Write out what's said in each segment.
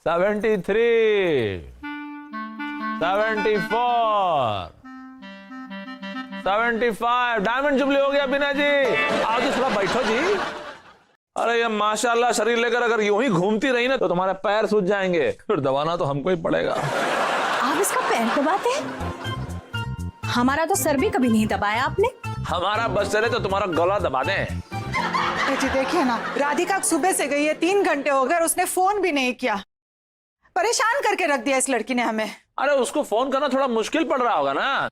73, 74, 75। Diamond jubilee हो गया बीना जी। आओ जी, थोड़ा बैठो जी। अरे ये माशाल्लाह शरीर लेकर अगर यूं ही घूमती रही ना तो तुम्हारे पैर सूज जाएंगे, फिर दबाना तो हमको ही पड़ेगा। आप इसका पैर दबाते हैं? हमारा तो सर भी कभी नहीं दबाया आपने। हमारा बस चले तो तुम्हारा गला दबा दें। जी देखिए ना, राधिका सुबह से गई है, 3 घंटे हो गए, उसने फोन भी नहीं किया। परेशान करके रख दिया इस लड़की ने हमें। अरे उसको फोन करना थोड़ा मुश्किल पड़ रहा होगा ना,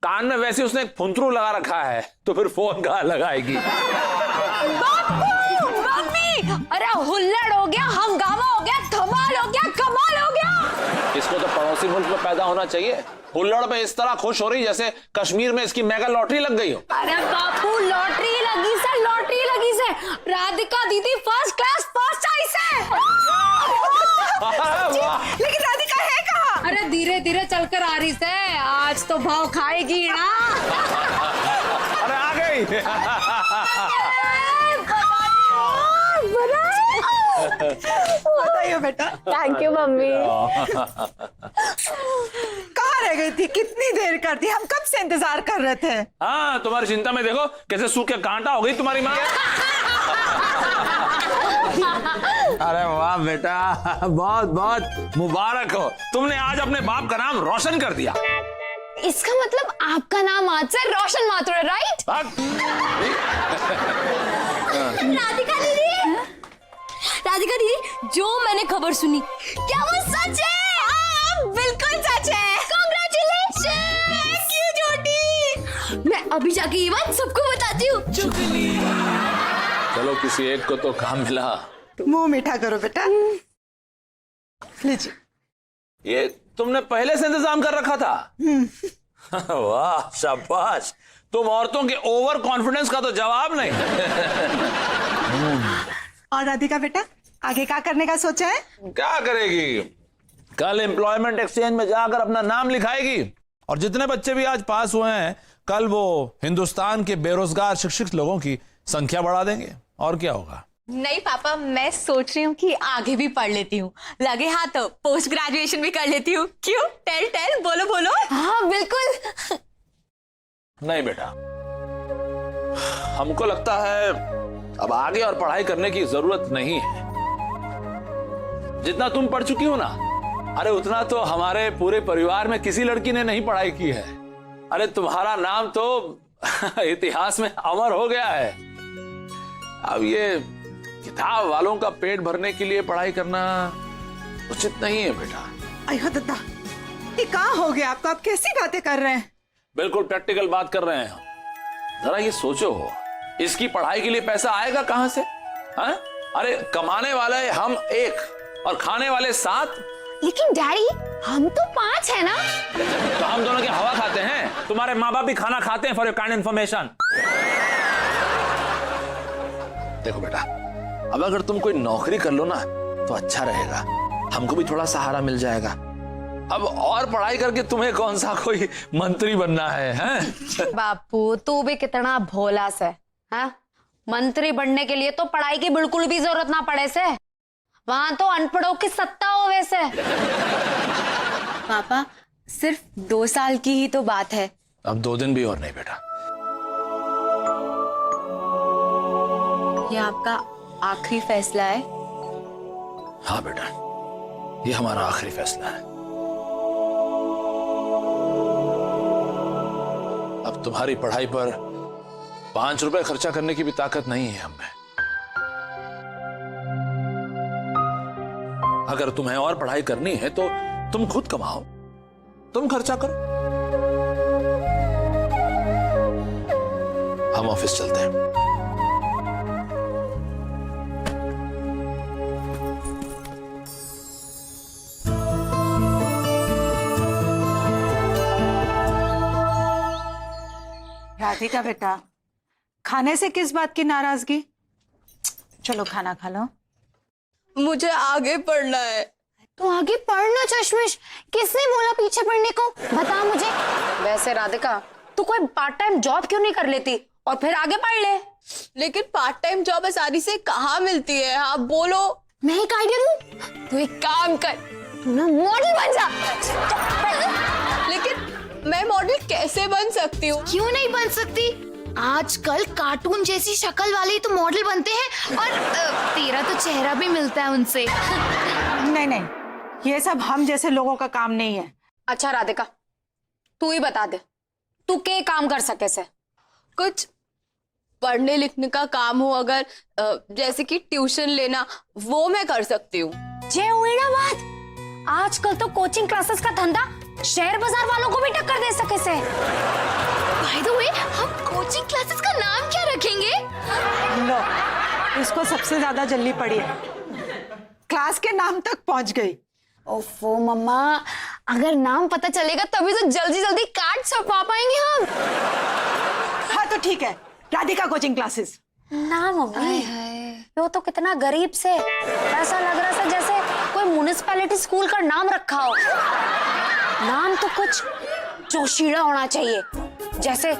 कान में वैसे उसने एक फुंतरू लगा रखा है, तो फिर फोन कहाँ लगाएगी। अरे हुल्लड़ हो गया, हंगामा हो गया, धमाल हो गया, कमाल हो गया। इसको तो पड़ोसी मुल्क में पैदा होना चाहिए। हुल्लड़ पे इस तरह खुश हो रही जैसे कश्मीर में इसकी मेगा लॉटरी लग गई हो। अरे बापू, लॉटरी लगी से, लॉटरी लगी से। राधिका दीदी फर्स्ट क्लास फर्स्ट चॉइस है। लेकिन राधिका है कहाँ? अरे धीरे धीरे चलकर आ रही से, आज तो भाव खाएगी ना। अरे आ गई। बताइए बेटा। Thank you mummy. कहाँ रह गई थी? कितनी देर कर दी, हम कब से इंतजार कर रहे थे। हाँ, तुम्हारी चिंता में देखो कैसे सूख के कांटा हो गई तुम्हारी माँ। अरे वाह बेटा, बहुत बहुत मुबारक हो, तुमने आज अपने बाप का नाम रोशन कर दिया। इसका मतलब आपका नाम आज से रोशन माथुर है, राइट? राधिका दीदी, राधिका दीदी, जो मैंने खबर सुनी, क्या वो सच है? हाँ, बिल्कुल सच है। कांग्रेचुलेशन। थैंक यू छोटी। मैं अभी जाके ये बात सबको बताती हूँ। चलो किसी एक को तो काम मिला। मुंह मीठा करो बेटा। लीजिए। ये तुमने पहले से इंतजाम कर रखा था। वाह शाबाश, तुम औरतों के ओवर कॉन्फिडेंस का तो जवाब नहीं। और राधिका बेटा, आगे क्या करने का सोचा है? क्या करेगी? कल एम्प्लॉयमेंट एक्सचेंज में जाकर अपना नाम लिखाएगी, और जितने बच्चे भी आज पास हुए हैं कल वो हिंदुस्तान के बेरोजगार शिक्षित लोगों की संख्या बढ़ा देंगे। और क्या होगा? नहीं पापा, मैं सोच रही हूँ कि आगे भी पढ़ लेती हूँ, लगे हाँ तो पोस्ट ग्रेजुएशन भी कर लेती हूँ। क्यों? टेल टेल, बोलो बोलो। हाँ बिल्कुल। नहीं बेटा, हमको लगता है अब आगे और पढ़ाई करने की जरूरत नहीं है। जितना तुम पढ़ चुकी हो ना, अरे उतना तो हमारे पूरे परिवार में किसी लड़की ने नहीं पढ़ाई की है। अरे तुम्हारा नाम तो इतिहास में अमर हो गया है। अब ये किताब वालों का पेट भरने के लिए पढ़ाई करना उचित नहीं है बेटा। अयो दादा, ये कहाँ हो गया आपको? आप कैसी बातें कर रहे हैं? बिल्कुल प्रैक्टिकल बात कर रहे हैं। जरा ये सोचो, इसकी पढ़ाई के लिए पैसा आएगा कहां से? हाँ? अरे कमाने वाले हम 1 और खाने वाले 7। लेकिन डैडी, हम तो 5 है ना। तो हम दोनों की हवा खाते हैं, तुम्हारे माँ बाप भी खाना खाते हैं। For your kind information. देखो बेटा, अब अगर तुम कोई नौकरी कर लो ना तो अच्छा रहेगा, हमको भी थोड़ा सहारा मिल जाएगा। अब और पढ़ाई करके तुम्हें कौन सा कोई मंत्री बनना है, हैं? बापू, तू भी कितना भोला से, हाँ? मंत्री बनने के लिए तो पढ़ाई की बिल्कुल भी जरूरत ना पड़े से, वहां तो अनपढ़ों की सत्ता हो वैसे। पापा, सिर्फ 2 साल की ही तो बात है। अब 2 दिन भी और नहीं बेटा। ये आपका आखिरी फैसला है? हाँ बेटा, ये हमारा आखिरी फैसला है। अब तुम्हारी पढ़ाई पर 5 रुपए खर्चा करने की भी ताकत नहीं है हमें। अगर तुम्हें और पढ़ाई करनी है तो तुम खुद कमाओ, तुम खर्चा करो। हम ऑफिस चलते हैं। राधिका बेटा, खाने से किस बात की नाराजगी? चलो खाना खा लो। मुझे आगे पढ़ना है। तो आगे पढ़ना चश्मिश, किसने बोला पीछे पढ़ने को? बता मुझे। वैसे राधिका, तू कोई पार्ट टाइम जॉब क्यों नहीं कर लेती और फिर आगे पढ़ ले? लेकिन पार्ट टाइम जॉब आसानी से कहाँ मिलती है? आप बोलो। मैं एक आइडिया दूं? तू एक काम कर, तू ना मॉडल बन जा। लेकिन मैं मॉडल कैसे बन सकती हूँ? क्यों नहीं बन सकती? आजकल कार्टून जैसी शक्ल वाले तो मॉडल बनते हैं और तेरा तो चेहरा भी मिलता है उनसे। नहीं नहीं, ये सब हम जैसे लोगों का काम नहीं है। अच्छा राधिका, तू ही बता दे, तू क्या काम कर सके से? कुछ पढ़ने लिखने का काम हो अगर, जैसे कि ट्यूशन लेना, वो मैं कर सकती हूँ। जे हुई ना बात, आजकल तो कोचिंग क्लासेस का धंधा शहर बाजार वालों को भी टक्कर दे सके से। बाय द वे, हम कोचिंग क्लासेस का नाम क्या रखेंगे? लो, इसको सबसे ज्यादा जल्दी पड़ी है, क्लास के नाम तक पहुंच गई। ओफो मम्मा, अगर नाम पता चलेगा तभी तो जल्दी जल्दी कार्ड छपवा पाएंगे हम। हाँ तो ठीक है, राधिका कोचिंग क्लासेस। ना मम्मी, वो तो कितना गरीब से, ऐसा लग रहा था जैसे कोई म्युनिसिपैलिटी स्कूल का नाम रखा हो। नाम तो कुछ जोशीला होना चाहिए, जैसे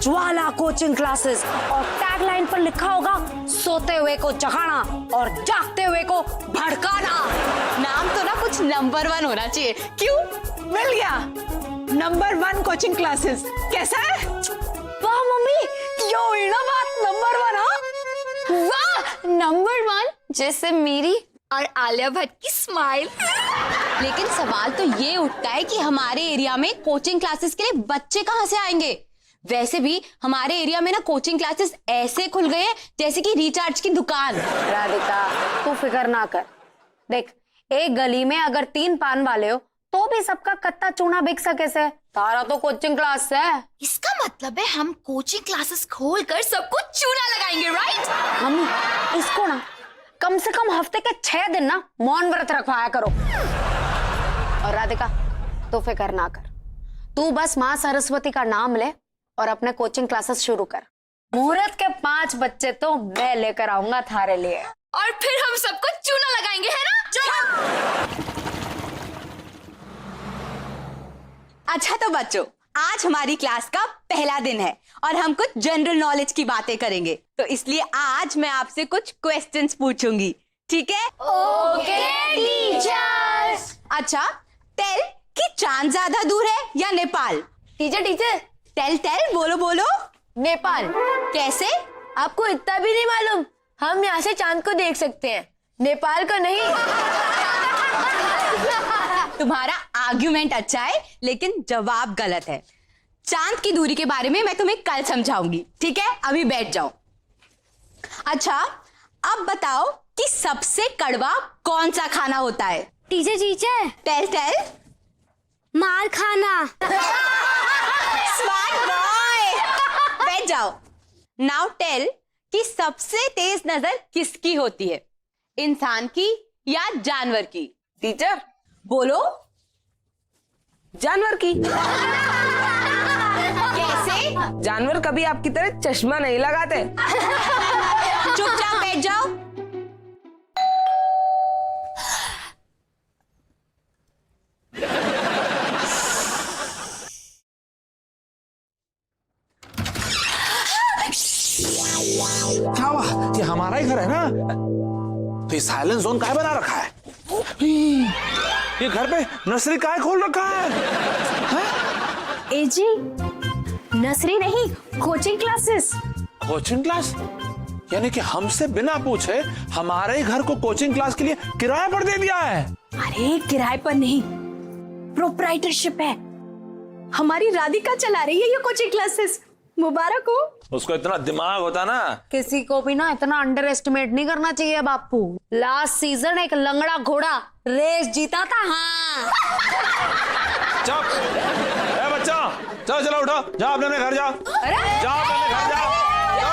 ज्वाला कोचिंग क्लासेस, और टैगलाइन पर लिखा होगा सोते हुए को जगाना और जागते हुए को भड़काना। नाम तो ना कुछ नंबर 1 होना चाहिए। क्यों? मिल गया, नंबर 1 कोचिंग क्लासेस। कैसा है? वाह मम्मी, यो हुई ना बात, नंबर 1। हाँ वाह, नंबर 1, जैसे मेरी और आलिया भट्ट की स्माइल। लेकिन सवाल तो ये उठता है कि हमारे एरिया में कोचिंग क्लासेस के लिए बच्चे कहाँ से आएंगे? वैसे भी हमारे एरिया में ना कोचिंग क्लासेस ऐसे खुल गए हैं जैसे कि रिचार्ज की दुकान। राधिका, तू फिक्र ना कर, देख एक गली में अगर 3 पान वाले हो तो भी सबका कत्ता चूना बिक सके से। तारा तो कोचिंग क्लास है। इसका मतलब है हम कोचिंग क्लासेस खोलकर सबको चूना लगाएंगे, राइट? मम्मी, इसको ना कम से कम हफ्ते के 6 दिन ना मौन व्रत रखवाया करो। और राधिका, तू फिक्र ना कर, तू बस माँ सरस्वती का नाम ले और अपने कोचिंग क्लासेस शुरू कर। मुहूर्त के 5 बच्चे तो मैं लेकर आऊंगा थारे लिए, और फिर हम सबको चूना लगाएंगे, है ना? चलो। अच्छा तो बच्चों, आज हमारी क्लास का पहला दिन है और हम कुछ जनरल नॉलेज की बातें करेंगे, तो इसलिए आज मैं आपसे कुछ क्वेश्चंस पूछूंगी, ठीक है? Okay teachers. अच्छा, टेल कि चांद ज्यादा दूर है या नेपाल? टीचर, टेल बोलो बोलो। नेपाल। कैसे? आपको इतना भी नहीं मालूम? हम यहाँ से चांद को देख सकते हैं, नेपाल को नहीं। तुम्हारा आर्ग्यूमेंट अच्छा है लेकिन जवाब गलत है। चांद की दूरी के बारे में मैं तुम्हें कल समझाऊंगी, ठीक है? अभी बैठ जाओ। अच्छा, अब बताओ कि सबसे कड़वा कौन सा खाना होता है? Teacher, tell. मार खाना। Smart boy. बैठ जाओ। नाउ टेल कि सबसे तेज नजर किसकी होती है, इंसान की या जानवर की? टीचर, बोलो। जानवर की। कैसे? जानवर कभी आपकी तरह चश्मा नहीं लगाते। चुपचाप बैठ जाओ। क्या हुआ? ये हमारा ही घर है ना, तो ये साइलेंस जोन काहे बना रखा है? ये घर पे नर्सरी काहे खोल रखा है? एजी, नर्सरी नहीं, कोचिंग क्लासेस। Coaching class? यानी कि हमसे बिना पूछे हमारे ही घर को कोचिंग क्लास के लिए किराए पर दे दिया है? अरे किराए पर नहीं, प्रोप्राइटरशिप है। हमारी राधिका चला रही है ये कोचिंग क्लासेस। मुबारक हो। उसको इतना दिमाग होता ना। किसी को भी ना इतना अंडर एस्टिमेट नहीं करना चाहिए बापू। लास्ट सीजन एक लंगड़ा घोड़ा रेस जीता था। हाँ चुप। ए बच्चा, चलो उठो, जाओ अपने घर जाओ। जाओ अपने घर जाओ।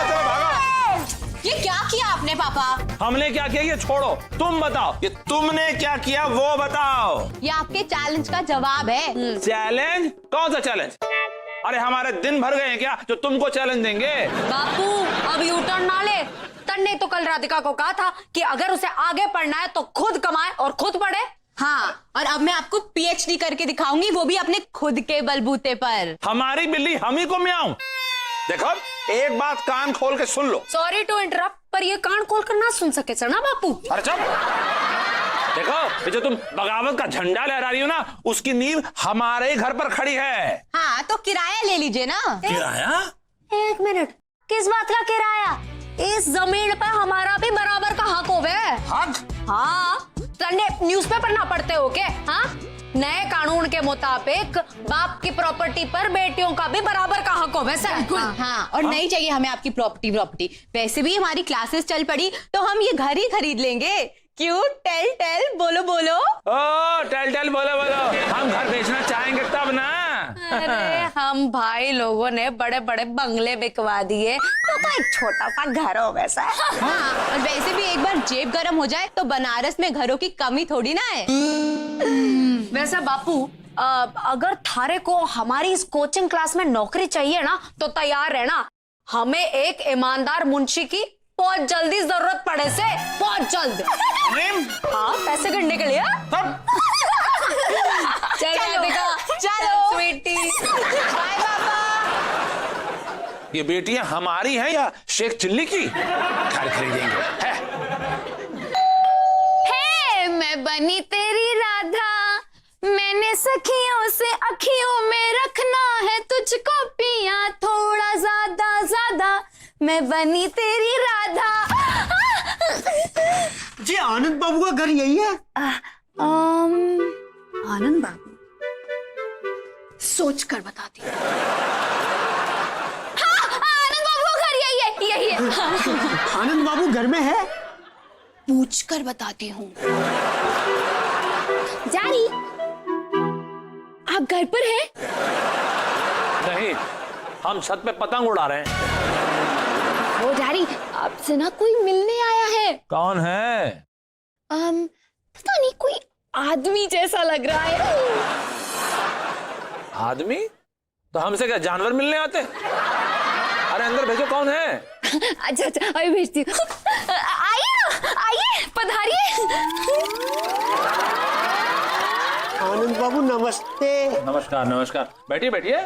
चलो भागो। ये क्या किया आपने पापा? हमने क्या किया ये छोड़ो, तुम बताओ, ये तुमने क्या किया वो बताओ। ये आपके चैलेंज का जवाब है। चैलेंज? कौन सा चैलेंज? अरे हमारे दिन भर गए हैं क्या जो तुमको चैलेंज देंगे? बापू, अब यू टर्न ना ले। तन ने तो कल राधिका को कहा था कि अगर उसे आगे पढ़ना है तो खुद कमाए और खुद पढ़े। हाँ, और अब मैं आपको पीएचडी करके दिखाऊंगी, वो भी अपने खुद के बलबूते पर। हमारी बिल्ली हम ही को म्याऊं। देखो, एक बात कान खोल के सुन लो। सॉरी टू इंटरप्ट, पर ये कान खोल कर ना सुन सके सर ना बापू। अरे चुप। देखो ये जो तुम बगावत का झंडा लहरा रही हो ना, उसकी नींव हमारे ही घर पर खड़ी है। हाँ तो किराया ले लीजिए ना। किराया? एक मिनट, किस बात का किराया? इस जमीन पर हमारा भी बराबर का हक होवे। हक? हाँ, संडे न्यूज़पेपर ना पढ़ते हो क्या? हाँ, नए कानून के मुताबिक बाप की प्रॉपर्टी पर बेटियों का भी बराबर का हक होवे सर। हाँ, और नहीं चाहिए हमें आपकी प्रॉपर्टी। वैसे भी हमारी क्लासेस चल पड़ी तो हम ये घर ही खरीद लेंगे। क्यों? टेल बोलो। ओ टेल बोलो। हम घर बेचना चाहेंगे तब ना। अरे हम भाई लोगों ने बड़े बड़े बंगले बिकवा दिए, तो एक छोटा सा घर हो वैसा। हाँ, और वैसे भी एक बार जेब गरम हो जाए तो बनारस में घरों की कमी थोड़ी ना है। वैसे बापू, अगर थारे को हमारी इस कोचिंग क्लास में नौकरी चाहिए ना, तो तैयार रहना। हमें एक ईमानदार मुंशी की बहुत जल्दी जरूरत पड़े से, बहुत जल्द। हाँ, पैसे गिनने के लिए। चलो स्वीटी, बाय पापा। ये बेटियां हमारी हैं या शेख चिल्ली की? घर खरीदेंगे है। हे मैं बनी तेरी राधा, मैंने सखियों से अखियों में रखना है तुझको पिया थोड़ा ज्यादा। मैं बनी तेरी राधा। जी आनंद बाबू का घर यही है? आनंद बाबू, सोच कर बताती हूँ। हाँ, आनंद बाबू का घर यही है। आनंद बाबू घर में है? पूछ कर बताती हूँ। जानी, आप घर पर हैं? नहीं, हम छत पे पतंग उड़ा रहे हैं। वो जारी, आपसे ना कोई मिलने आया है। कौन है? पता नहीं, कोई आदमी जैसा लग रहा है। आदमी? तो हमसे क्या जानवर मिलने आते? अरे अंदर भेजो, कौन है? अच्छा, अभी भेजती हूँ। आइए, पधारिए। आनंद बाबू नमस्ते। नमस्कार। बैठिए।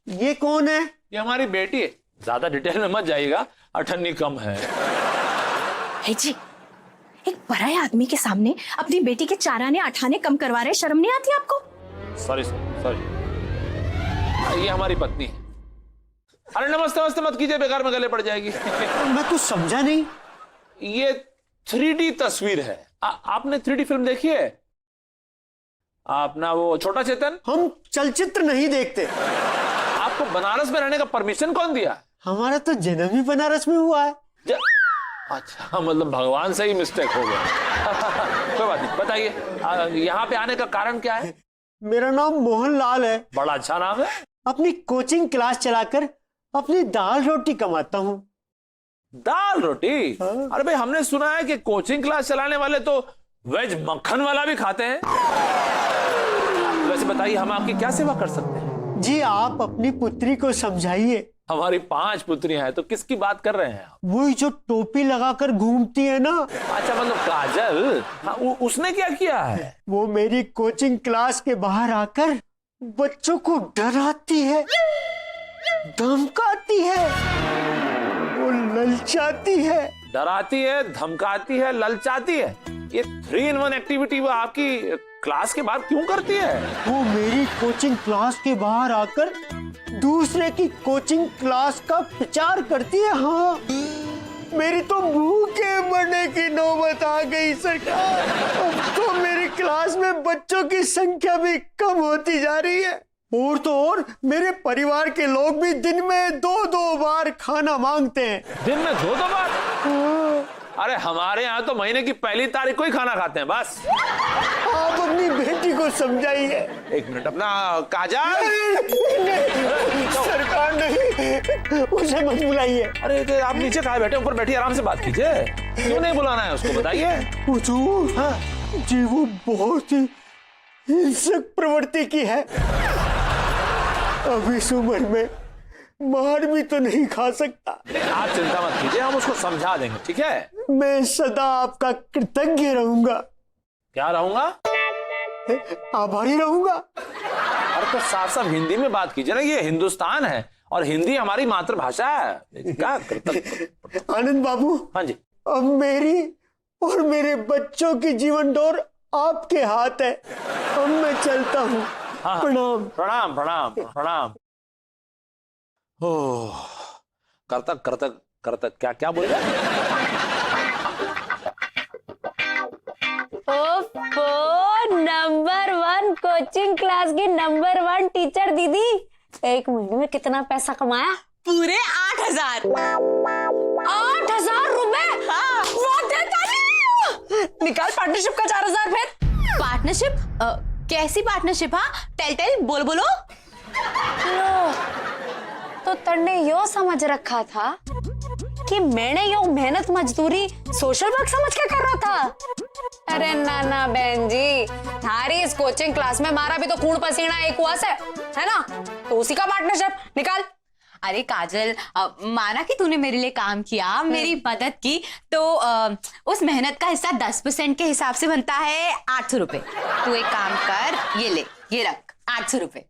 ये कौन है? ये हमारी बेटी है। ज्यादा डिटेल में मत जाइएगा, अठन्नी कम है। जी, एक पराये आदमी के सामने अपनी बेटी के चाराने अठाने कम करवा रहे, शर्म नहीं आती आपको? सॉरी। ये हमारी पत्नी है। अरे नमस्ते मत कीजिए, बेकार में गले पड़ जाएगी। मैं कुछ समझा नहीं। ये 3D तस्वीर है। आपने 3D फिल्म देखी है? अपना वो छोटा चेतन। हम चलचित्र नहीं देखते। आपको बनारस में रहने का परमिशन कौन दिया? हमारा तो जन्म ही बनारस में हुआ है। अच्छा, मतलब भगवान से ही मिस्टेक हो गया। कोई बात नहीं, बताइए यहाँ पे आने का कारण क्या है? मेरा नाम मोहन लाल है। बड़ा अच्छा नाम है। अपनी कोचिंग क्लास चलाकर अपनी दाल रोटी कमाता हूँ। दाल रोटी? हाँ। अरे भाई, हमने सुना है कि कोचिंग क्लास चलाने वाले तो वेज मक्खन वाला भी खाते हैं। वैसे बताइए, हम आपकी क्या सेवा कर सकते हैं? जी आप अपनी पुत्री को समझाइए। हमारी 5 पुत्रियां हैं, तो किसकी बात कर रहे हैं आप? वही जो टोपी लगाकर घूमती है ना। अच्छा, मतलब काजल। हाँ, उसने क्या किया है? वो मेरी कोचिंग क्लास के बाहर आकर बच्चों को डराती है, धमकाती है, वो ललचाती है। डराती है, धमकाती है, ललचाती है। ये 3 in 1 एक्टिविटी वो आपकी क्लास के बाहर क्यों करती है? वो मेरी कोचिंग क्लास के बाहर आकर दूसरे की कोचिंग क्लास का प्रचार करती है। हाँ, मेरी तो भूखे मरने की नौबत आ गई सरकार। अब तो मेरी क्लास में बच्चों की संख्या भी कम होती जा रही है। और तो और मेरे परिवार के लोग भी दिन में 2-2 बार खाना मांगते हैं। दिन में 2-2 बार? अरे हमारे यहाँ तो महीने की 1 तारीख को ही खाना खाते हैं बस। आप अपनी बेटी को समझाइए। 1 मिनट, अपना काजल। सरकार नहीं, उसे मत बुलाइए। अरे तो आप नीचे खाए बैठे, ऊपर बैठिए, आराम से बात कीजिए। क्यों नहीं बुलाना है उसको, बताइए। हुजूर, हाँ जी, वो बहुत ही हिंसक प्रवृत्ति की है। अब इस उम्र में मार भी तो नहीं खा सकता। आप चिंता मत कीजिए, हम उसको समझा देंगे, ठीक है? मैं सदा आपका कृतज्ञ रहूंगा। क्या रहूंगा? आभारी रहूंगा। अरे तो साफ साफ हिंदी में बात कीजिए ना, ये हिंदुस्तान है। और हिंदी हमारी मातृभाषा है। क्या करता। आनंद बाबू, हाँ जी, अब मेरी और मेरे बच्चों की जीवन डोर आपके हाथ है। अब मैं चलता हूँ। हाँ, प्रणाम। प्रणाम प्रणाम प्रणाम। ओह, करतक करतक करतक, क्या क्या बोल रहे? नंबर 1 कोचिंग क्लास की नंबर 1 टीचर दीदी, एक महीने में कितना पैसा कमाया? पूरे 8,000। 8,000 रुपए? हाँ। निकाल पार्टनरशिप का 4,000 फिर। पार्टनरशिप? कैसी पार्टनरशिप? हाँ, टेल बोलो। लो, तो तन्ने यो समझ रखा था कि मैंने यो मेहनत मजदूरी सोशल वर्क समझ के कर रहा था। अरे ना बहन जी, थारी इस कोचिंग क्लास में मारा भी तो खून पसीना एक हुआ से, है ना? तो उसी का पार्टनरशिप निकाल। अरे काजल, माना कि तूने मेरे लिए काम किया, मेरी मदद की, तो उस मेहनत का हिस्सा 10% के हिसाब से बनता है 800 रुपए। तू एक काम कर, ये ले, ये रख 800 रुपए।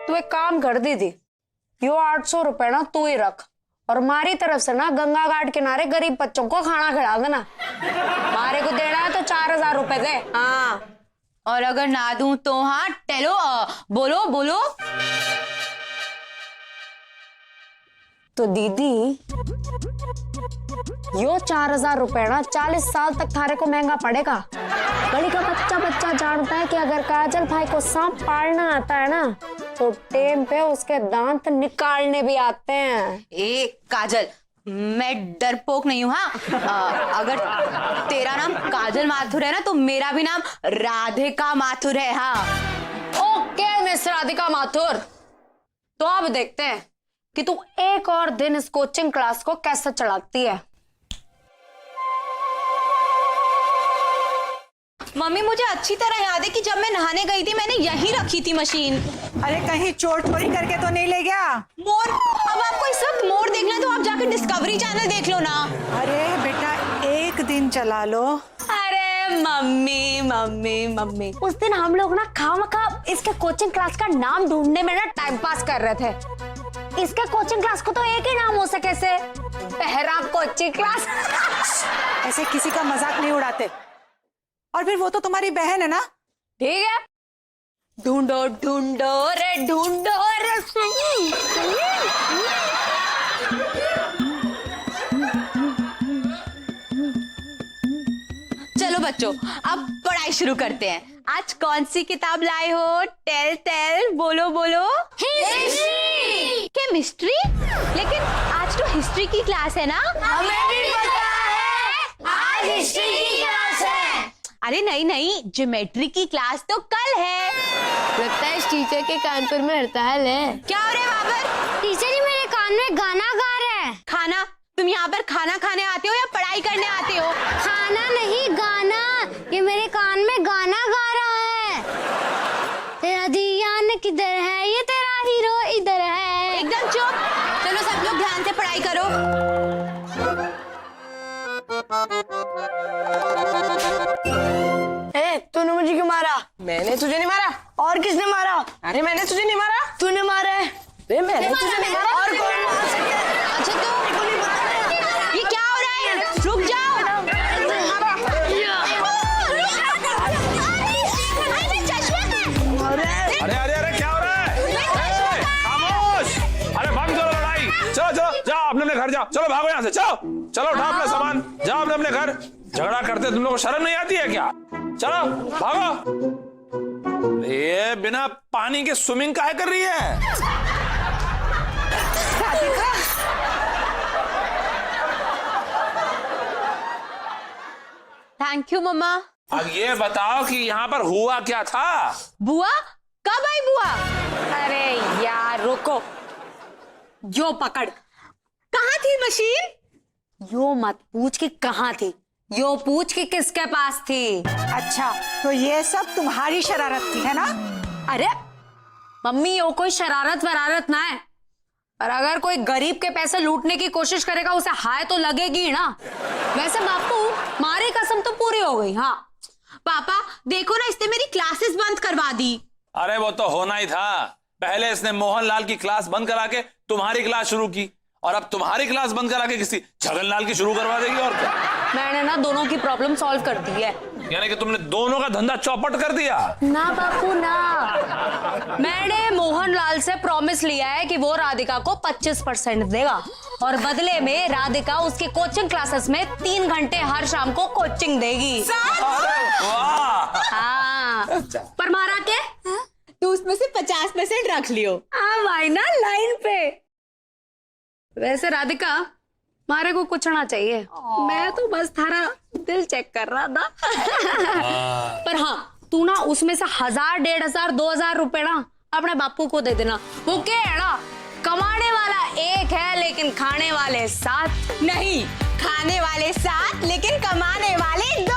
तू एक काम कर दीदी, यो 800 रुपए ना तू ही रख, और हमारी तरफ से ना गंगा घाट किनारे गरीब बच्चों को खाना खिला देना। हमारे को देना है तो 4,000 रुपए दे। हाँ, और अगर ना दूं तो? हाँ, टेलो, बोलो। तो दीदी यो 4,000 रुपए ना 40 साल तक थारे को महंगा पड़ेगा। गली का बच्चा जानता है कि अगर काजल भाई को सांप पालना आता है ना, तो टेम पे उसके दांत निकालने भी आते हैं। ए काजल, मैं डरपोक नहीं हूँ। हाँ, अगर तेरा नाम काजल माथुर है ना, तो मेरा भी नाम राधिका माथुर है। हाँ, ओके मिस राधिका माथुर, तो अब देखते हैं कि तू एक और दिन इस कोचिंग क्लास को कैसे चलाती है। मम्मी, मुझे अच्छी तरह याद है कि जब मैं नहाने गई थी मैंने यहीं रखी थी मशीन। अरे कहीं चोट थोड़ी करके तो नहीं ले गया? मोर? अब आपको इस वक्त मोर देखना है तो आप जाकर डिस्कवरी चैनल देख लो ना। अरे बेटा, एक दिन चला लो। अरे मम्मी, उस दिन हम लोग ना खामखा इसके कोचिंग क्लास का नाम ढूंढने में ना टाइम पास कर रहे थे। इसके कोचिंग क्लास को तो एक ही नाम हो सके से, पहरा कोचिंग क्लास। ऐसे किसी का मजाक नहीं उड़ाते। और फिर वो तो तुम्हारी बहन है ना। ठीक है, ढूंढो रे। चलो बच्चों, अब पढ़ाई शुरू करते हैं। आज कौन सी किताब लाए हो? टेल, बोलो। हिस्ट्री। केमिस्ट्री? लेकिन आज तो हिस्ट्री की क्लास है ना। हमें भी पता है, आज हिस्ट्री की क्लास है। अरे नहीं, ज्योमेट्री की क्लास तो कल है। लगता है इस टीचर के कानपुर में हड़ताल है। क्या हो रहा है बाबर? टीचर जी, मेरे कान में गाना गा रहे हैं। खाना? तुम यहाँ पर खाना खाने आते हो या पढ़ाई करने आते हो? खाना नहीं, गाना। ये मेरे कान में गाना गा रहा है। तेरा दियान किधर है, ये तेरा हीरो इधर है। एकदम चुप। चलो सब लोग ध्यान से पढ़ाई करो। तूने मुझे क्यों मारा? मैंने तुझे नहीं मारा। और किसने मारा? अरे मैंने तुझे नहीं मारा। तूने मारा है। मैंने तुझे नहीं मारा। और कौन मार सकता है? अच्छा, तो ये क्या हो रहा है? रुक जाओ। अरे क्या हो रहा है? खामोश! अरे बंद करो लड़ाई। चलो जाओ अपने घर जाओ। चलो भागो यहाँ से। चलो उठाओ अपना सामान, जाओ अपने घर। झगड़ा करते तुम लोग को शर्म नहीं आती है क्या? चलो भागो। ये बिना पानी के स्विमिंग काहे कर रही है? राधिका, थैंक यू मम्मा। अब ये बताओ कि यहाँ पर हुआ क्या था? बुआ? कब आई बुआ? अरे यार रुको, यो पकड़। कहाँ थी मशीन? यो मत पूछ कि कहाँ थी, यो पूछ कि किसके पास थी। अच्छा तो ये सब तुम्हारी शरारत थी, है ना? अरे मम्मी, यो कोई शरारत वरारत ना है, पर अगर कोई गरीब के पैसे लूटने की कोशिश करेगा उसे हाय तो लगेगी ही ना। वैसे बापू, मारी कसम तो पूरी हो गई। हाँ पापा देखो ना, इसने मेरी क्लासेस बंद करवा दी। अरे वो तो होना ही था। पहले इसने मोहनलाल की क्लास बंद करा के तुम्हारी क्लास शुरू की, और अब तुम्हारी क्लास बंद करा के किसी छगनलाल की शुरू करवा देगी। और क्या? मैंने ना दोनों की प्रॉब्लम सॉल्व कर दी है। यानी कि तुमने दोनों का धंधा चौपट कर दिया। ना बापू ना, मैंने मोहनलाल से प्रॉमिस लिया है कि वो राधिका को 25% देगा, और बदले में राधिका उसके कोचिंग क्लासेस में 3 घंटे हर शाम को कोचिंग देगी। अरे वाह! हाँ, पर मारा के तू उसमें से 50% रख लियो। भाई ना लाइन पे। वैसे राधिका, मारे को कुछ ना चाहिए, मैं तो बस थारा दिल चेक कर रहा था। पर हाँ, तू ना उसमें से 1000, 1500, 2000 रुपए ना अपने बापू को दे देना। वो क्या है ना, कमाने वाला एक है लेकिन खाने वाले 7 नहीं, खाने वाले 7 लेकिन कमाने वाले 2।